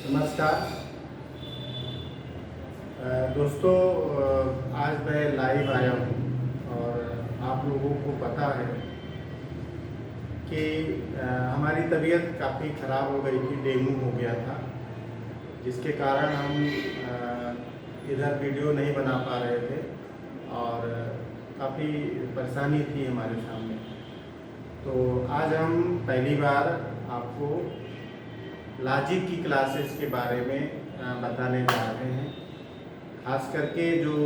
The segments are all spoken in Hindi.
नमस्कार दोस्तों, आज मैं लाइव आया हूँ और आप लोगों को पता है कि हमारी तबीयत काफ़ी ख़राब हो गई थी, डेंगू हो गया था, जिसके कारण हम इधर वीडियो नहीं बना पा रहे थे और काफ़ी परेशानी थी हमारे सामने। तो आज हम पहली बार आपको लॉजिक की क्लासेस के बारे में बताने जा रहे हैं। खास करके जो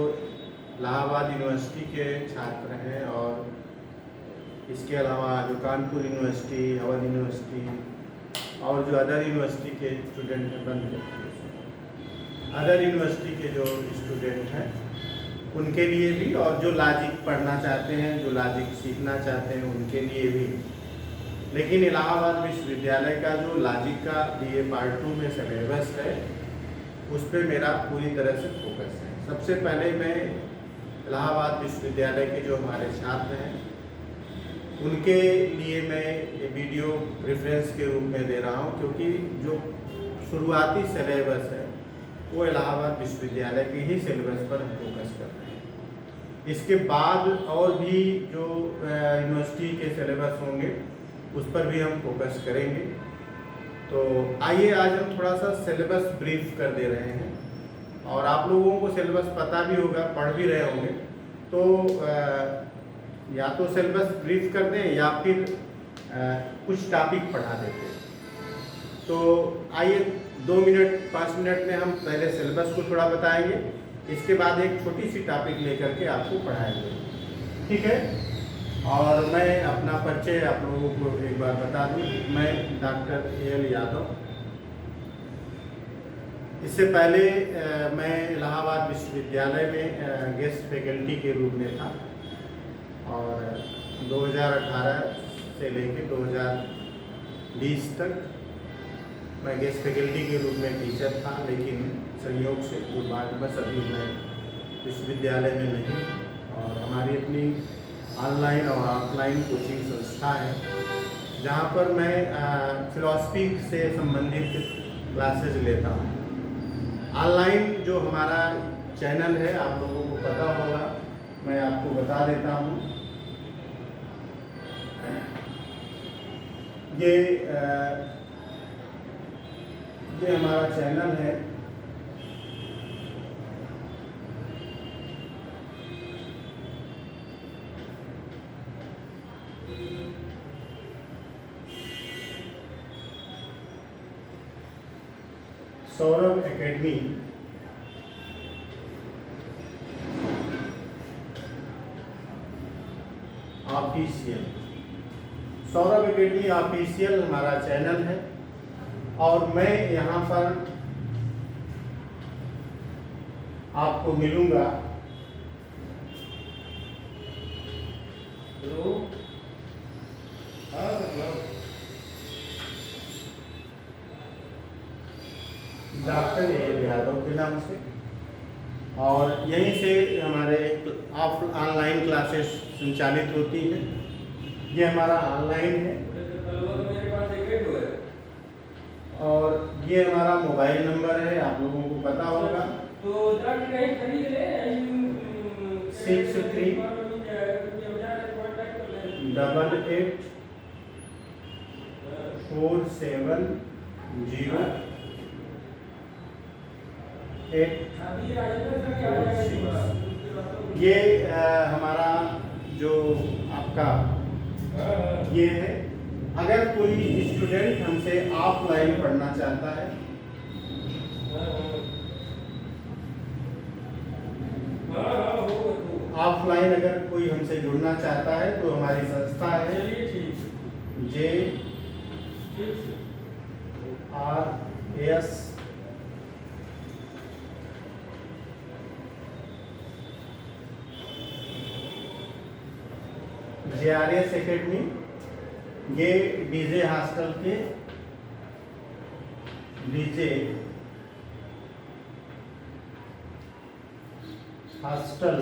इलाहाबाद यूनिवर्सिटी के छात्र हैं और इसके अलावा जो कानपुर यूनिवर्सिटी, अवध यूनिवर्सिटी और जो अदर यूनिवर्सिटी के स्टूडेंट हैं, अदर यूनिवर्सिटी के जो स्टूडेंट हैं उनके लिए भी, और जो लॉजिक पढ़ना चाहते हैं, जो लॉजिक सीखना चाहते हैं उनके लिए भी। लेकिन इलाहाबाद विश्वविद्यालय का जो लॉजिक का BA पार्ट 2 में सिलेबस है, उस पर मेरा पूरी तरह से फोकस है। सबसे पहले मैं इलाहाबाद विश्वविद्यालय के जो हमारे छात्र हैं उनके लिए मैं ये वीडियो रेफरेंस के रूप में दे रहा हूँ, क्योंकि जो शुरुआती सिलेबस है वो इलाहाबाद विश्वविद्यालय के ही सिलेबस पर हम फोकस कर रहे हैं। इसके बाद और भी जो यूनिवर्सिटी के सिलेबस होंगे उस पर भी हम फोकस करेंगे। तो आइए आज हम थोड़ा सा सिलेबस ब्रीफ कर दे रहे हैं, और आप लोगों को सिलेबस पता भी होगा, पढ़ भी रहे होंगे। तो या तो सिलेबस ब्रीफ कर दें या फिर कुछ टॉपिक पढ़ा देते हैं। तो आइए 2 मिनट 5 मिनट में हम पहले सिलेबस को थोड़ा बताएंगे, इसके बाद एक छोटी सी टॉपिक लेकर के आपको पढ़ाएंगे, ठीक है। और मैं अपना परिचय आप लोगों को एक बार बता दूं, मैं डॉक्टर AL यादव। इससे पहले मैं इलाहाबाद विश्वविद्यालय में गेस्ट फैकल्टी के रूप में था, और 2018 से लेकर 2020 तक मैं गेस्ट फैकल्टी के रूप में टीचर था। लेकिन संयोग से दुर्भाग्यवश अभी मैं विश्वविद्यालय में नहीं, और हमारी अपनी ऑनलाइन और ऑफलाइन कोचिंग संस्था है, जहाँ पर मैं फिलॉसफी से संबंधित क्लासेस लेता हूँ। ऑनलाइन जो हमारा चैनल है, आप लोगों को पता होगा, मैं आपको बता देता हूँ। ये हमारा चैनल है, Saurabh academy. Official Saurabh academy official हमारा चैनल है, और मैं यहाँ पर आपको मिलूंगा। डॉक्टर AL यादव के नाम से, और यहीं से हमारे ऑनलाइन क्लासेस संचालित होती हैं। ये हमारा ऑनलाइन है, और ये हमारा मोबाइल नंबर है, आप लोगों को पता होगा, 63 88 470 ये हमारा जो आपका ये है। अगर कोई स्टूडेंट हमसे ऑफलाइन पढ़ना चाहता है, ऑफलाइन अगर कोई हमसे जुड़ना चाहता है, तो हमारी संस्था है JRS एकेडमी। ये DJ हॉस्टल के DJ हॉस्टल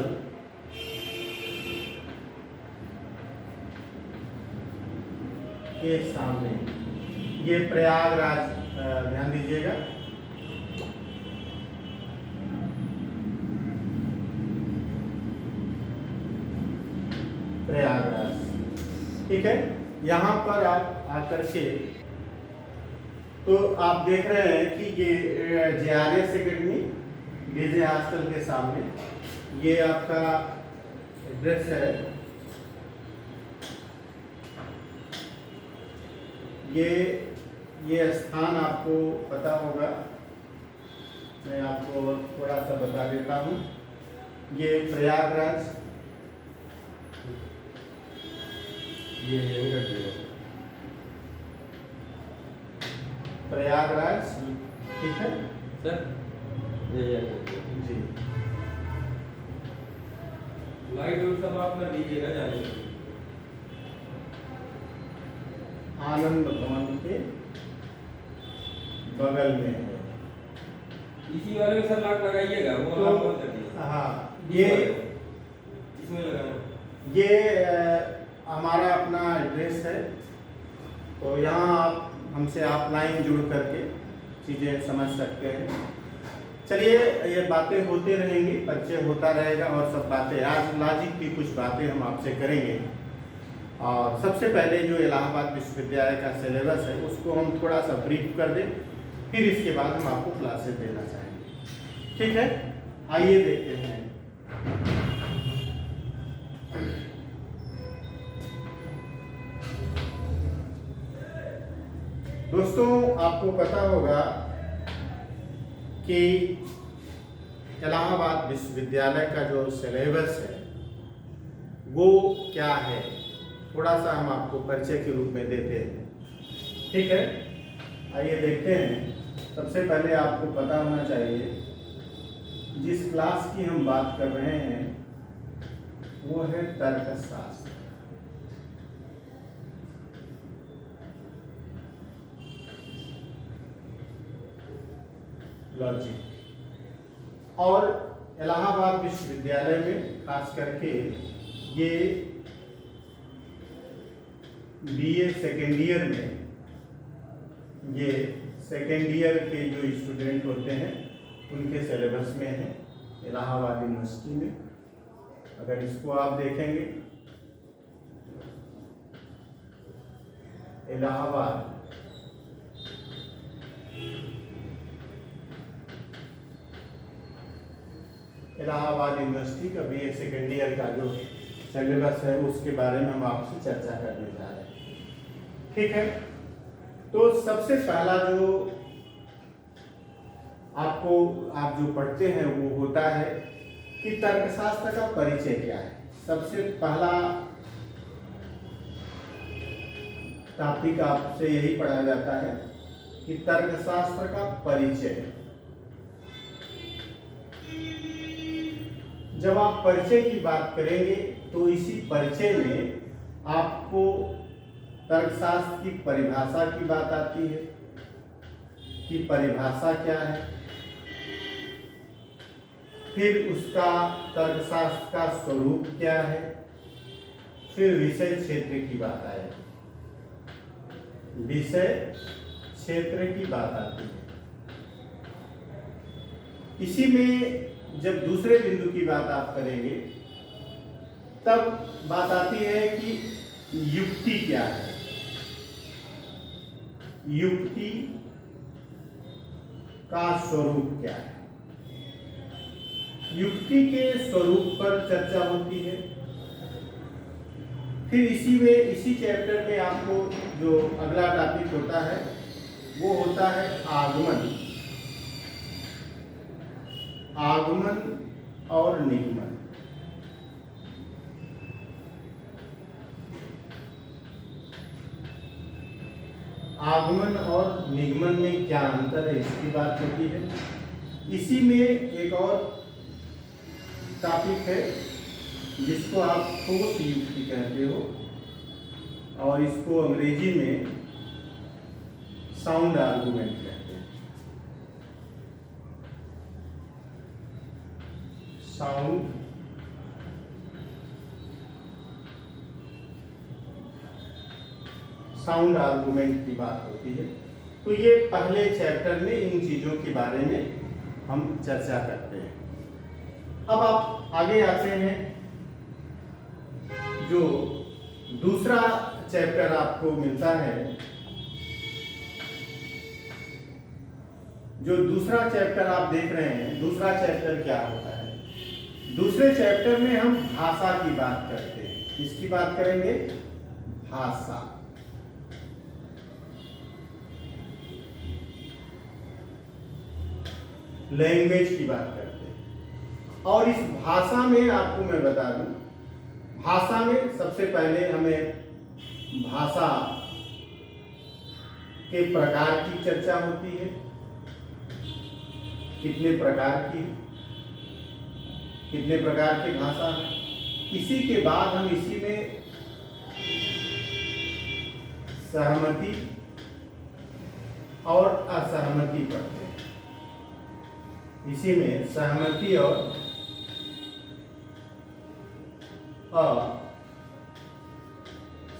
के सामने, ये प्रयागराज, ध्यान दीजिएगा, प्रयागराज। ठीक है, यहाँ पर आप आकर के तो आप देख रहे हैं कि ये JRS एकेडमी डीजे हॉस्टल के सामने ये आपका एड्रेस है। ये स्थान आपको पता होगा, मैं आपको थोड़ा सा बता देता हूँ। ये प्रयागराज, प्रयागराज, ठीक है सर। जी। लाइट और सब आप कर दीजिएगा जाने के लिए। आनंद भवन के बगल में है। इसी वाले में सर लॉक लगाइएगा, वो तो लॉक बंद कर दीजिए। हाँ, इसमें लगाना। ये हमारा अपना एड्रेस है, तो यहाँ आप हमसे ऑफलाइन जुड़ करके चीज़ें समझ सकते हैं। चलिए, ये बातें होते रहेंगी, परिचय होता रहेगा और सब बातें। आज लॉजिक की कुछ बातें हम आपसे करेंगे। और सबसे पहले जो इलाहाबाद विश्वविद्यालय का सिलेबस है उसको हम थोड़ा सा ब्रीफ कर दें, फिर इसके बाद हम आपको क्लासेस देना चाहेंगे। ठीक है, आइए देखते हैं। दोस्तों, आपको पता होगा कि इलाहाबाद विश्वविद्यालय का जो सिलेबस है वो क्या है, थोड़ा सा हम आपको परिचय के रूप में देते हैं। ठीक है, आइए देखते हैं। सबसे पहले आपको पता होना चाहिए जिस क्लास की हम बात कर रहे हैं वो है तर्कशास्त्र। लॉजिक। और इलाहाबाद विश्वविद्यालय में खास करके ये BA सेकेंड ईयर में, ये सेकेंड ईयर के जो स्टूडेंट होते हैं उनके सिलेबस में है इलाहाबाद यूनिवर्सिटी में। अगर इसको आप देखेंगे, इलाहाबाद यूनिवर्सिटी का BA सेकेंड ईयर का जो सिलेबस है उसके बारे में हम आपसे चर्चा करने जा रहे हैं। ठीक है, तो सबसे पहला जो आप जो पढ़ते हैं वो होता है कि तर्कशास्त्र का परिचय क्या है। सबसे पहला टॉपिक आपसे यही पढ़ा जाता है कि तर्कशास्त्र का परिचय। जब आप परिचय की बात करेंगे तो इसी परिचय में आपको तर्कशास्त्र की परिभाषा की बात आती है कि परिभाषा क्या है, फिर उसका तर्कशास्त्र का स्वरूप क्या है, फिर विषय क्षेत्र की बात आएगी, विषय क्षेत्र की बात आती है। इसी में जब दूसरे बिंदु की बात आप करेंगे तब बात आती है कि युक्ति क्या है। युक्ति का स्वरूप क्या है, युक्ति के स्वरूप पर चर्चा होती है। फिर इसी चैप्टर में आपको जो अगला टॉपिक होता है वो होता है आगमन और निगमन। आगमन और निगमन में क्या अंतर है इसकी बात होती है। इसी में एक और टॉपिक है जिसको आप ठोस युक्ति कहते हो और इसको अंग्रेजी में साउंड आर्गुमेंट कहते हैं। साउंड आर्गुमेंट की बात होती है। तो ये पहले चैप्टर में इन चीजों के बारे में हम चर्चा करते हैं। अब आप आगे आते हैं जो दूसरा चैप्टर आपको मिलता है, जो दूसरा चैप्टर आप देख रहे हैं, दूसरा चैप्टर क्या होता है? दूसरे चैप्टर में हम भाषा की बात करते हैं। किसकी बात करेंगे? भाषा। लैंग्वेज की बात करते हैं। और इस भाषा में आपको मैं बता दूं, भाषा में सबसे पहले हमें भाषा के प्रकार की चर्चा होती है, कितने प्रकार की, कितने प्रकार की भाषा है। इसी के बाद हम इसी में सहमति और असहमति पढ़ते हैं। इसी में सहमति और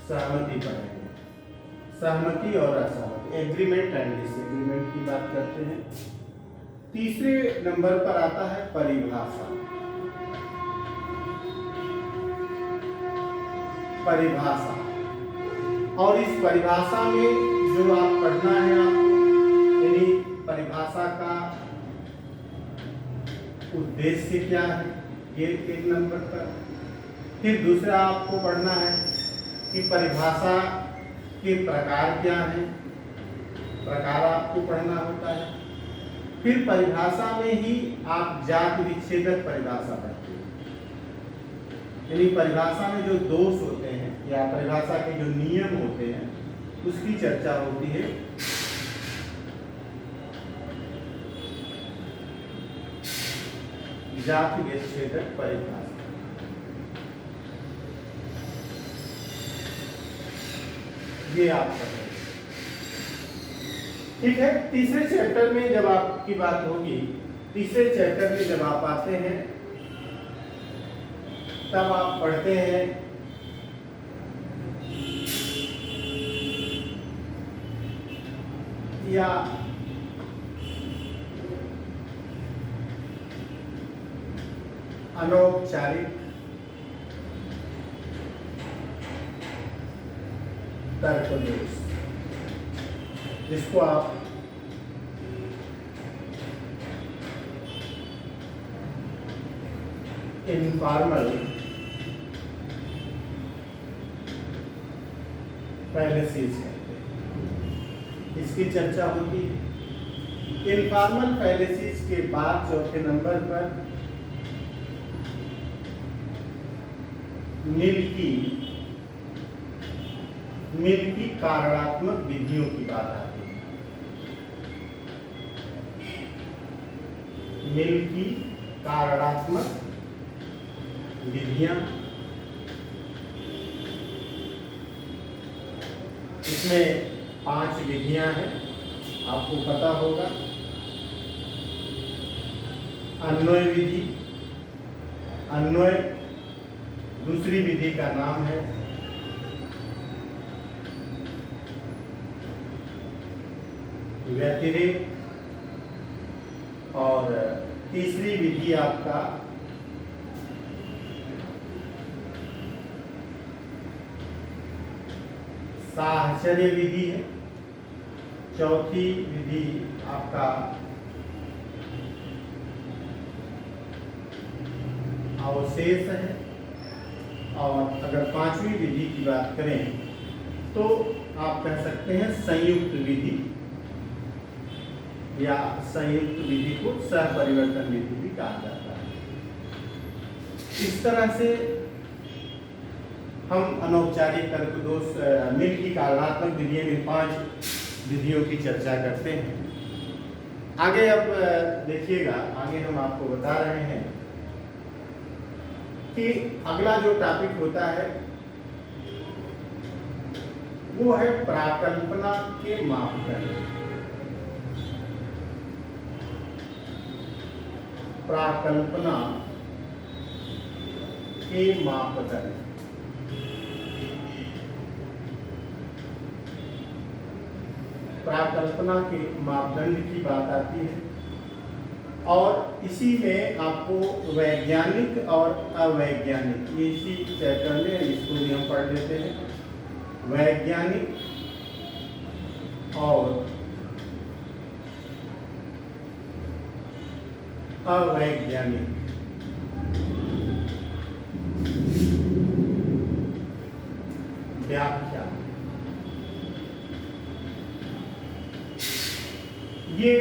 असहमति पढ़ेंगे। सहमति और असहमति, एग्रीमेंट एंड डिसएग्रीमेंट की बात करते हैं। तीसरे नंबर पर आता है परिभाषा। परिभाषा, और इस परिभाषा में जो आप पढ़ना है आपको, यानी परिभाषा का उद्देश्य क्या है, ये एक नंबर पर। फिर दूसरा आपको पढ़ना है कि परिभाषा के प्रकार क्या हैं, प्रकार आपको पढ़ना होता है। फिर परिभाषा में ही आप जाति विच्छेदक परिभाषा पढ़ते हैं, यानी परिभाषा में जो दोष होते हैं या परिभाषा के जो नियम होते हैं उसकी चर्चा होती है। जाति विच्छेदक परिभाषा, ये आप पढ़ेंगे। ठीक है। तीसरे चैप्टर में जब आपकी बात होगी, तीसरे चैप्टर में जब आप आते हैं तब आप पढ़ते हैं या अनौपचारिक तर्कदोष, जिसको आप इनफॉर्मल फैलेसीज कहते हैं, इसकी चर्चा होती है। इनफॉर्मल फैलेसीज के बाद चौथे नंबर पर मिल की कारणात्मक विधियों की बात आती है। मिल की कारणात्मक विधियां, इसमें 5 विधियां हैं, आपको पता होगा। अन्वय विधि, अन्वय दूसरी विधि का नाम है। व्यतिरेक, और तीसरी विधि आपका साहचर्य विधि है। चौथी विधि आपका अवशेष है। और अगर 5वीं विधि की बात करें तो आप कह सकते हैं संयुक्त विधि, या संयुक्त विधि को सहपरिवर्तन विधि भी कहा जाता है। इस तरह से हम अनौपचारिक तर्कदोष, मिल की कारणात्मक विधियों में 5 विधियों की चर्चा करते हैं। आगे अब देखिएगा, आगे हम आपको बता रहे हैं कि अगला जो टॉपिक होता है वो है प्राकल्पना के मापदंड। प्राकल्पना के मापदंड, प्राकल्पना के मापदंड की बात आती है। और इसी में आपको वैज्ञानिक और अवैज्ञानिक, इसी चैप्टर में इसको भी हम पढ़ लेते हैं। वैज्ञानिक और अवैज्ञानिक व्याख्या। ये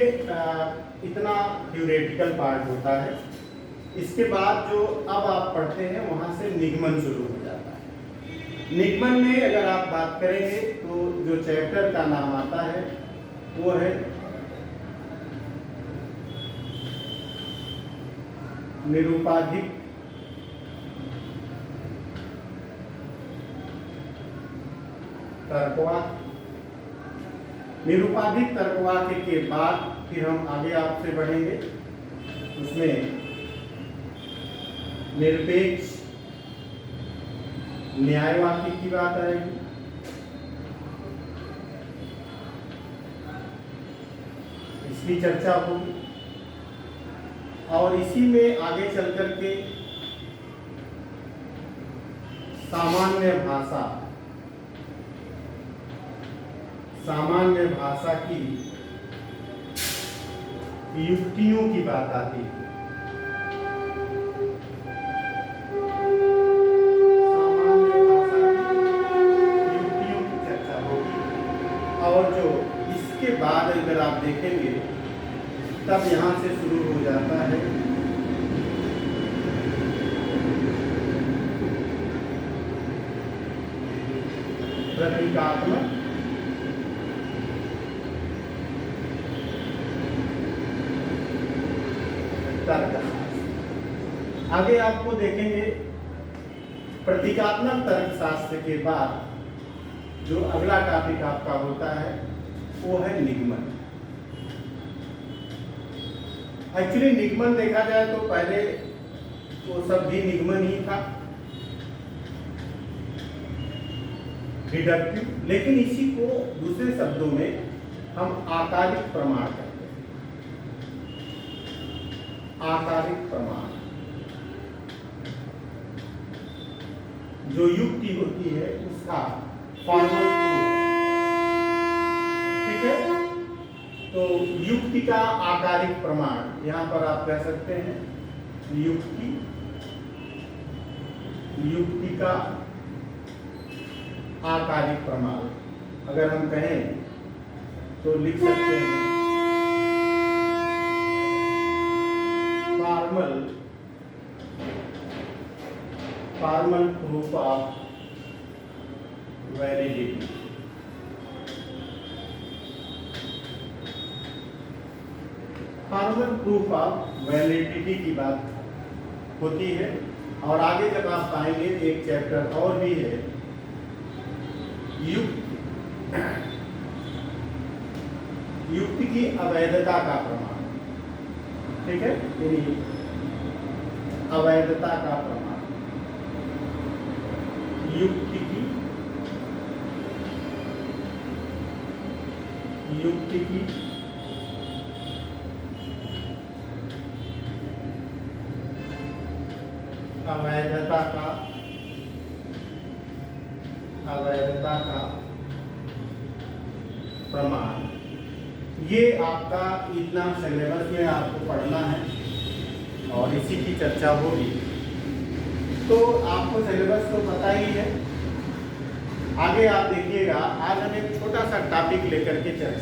इतना थ्योरेटिकल पार्ट होता है। इसके बाद जो अब आप पढ़ते हैं वहां से निगमन शुरू हो जाता है। निगमन में अगर आप बात करेंगे तो जो चैप्टर का नाम आता है वो है निरूपाधिक तर्कवाद। निरूपाधिक तर्कवाद के बाद फिर हम आगे आपसे बढ़ेंगे, उसमें निरपेक्ष न्यायवादी की बात आएगी। इसकी चर्चा होगी और इसी में आगे चल करके सामान्य भाषा, सामान्य भाषा की युक्तियों की बात आती है। सामान्य भाषा की युक्तियों की चर्चा होगी और जो इसके बाद अगर आप देखेंगे तब यहाँ से शुरू हो जाता है प्रतीकात्मक तर्कशास्त्र। आगे आपको देखेंगे प्रतीकात्मक तर्कशास्त्र के बाद जो अगला टॉपिक आपका होता है वो है निगमन। एक्चुअली निगमन देखा जाए तो पहले वो सब भी निगमन ही था, डिडक्टिव, लेकिन इसी को दूसरे शब्दों में हम आकारिक प्रमाण कहते हैं। आकारिक प्रमाण जो युक्ति होती है उसका फॉर्मल प्रूफ, ठीक है। तो युक्ति का आकारिक प्रमाण यहाँ पर आप कह सकते हैं युक्ति, युक्ति का आकारिक प्रमाण अगर हम कहें तो लिख सकते हैं formal proof of validity. Formal proof of validity की बात होती है। और आगे जब आप पाएंगे एक चैप्टर और भी है युक्ति की अवैधता का प्रमाण, ठीक है, यानी अवैधता का प्रमाण, युक्ति की अवैधता का प्रमाण। ये आपका इतना सिलेबस में आपको पढ़ना है और इसी की चर्चा होगी। तो आपको सिलेबस तो पता ही है। आगे आप देखिएगा, आज हम एक छोटा सा टॉपिक लेकर के चर्चा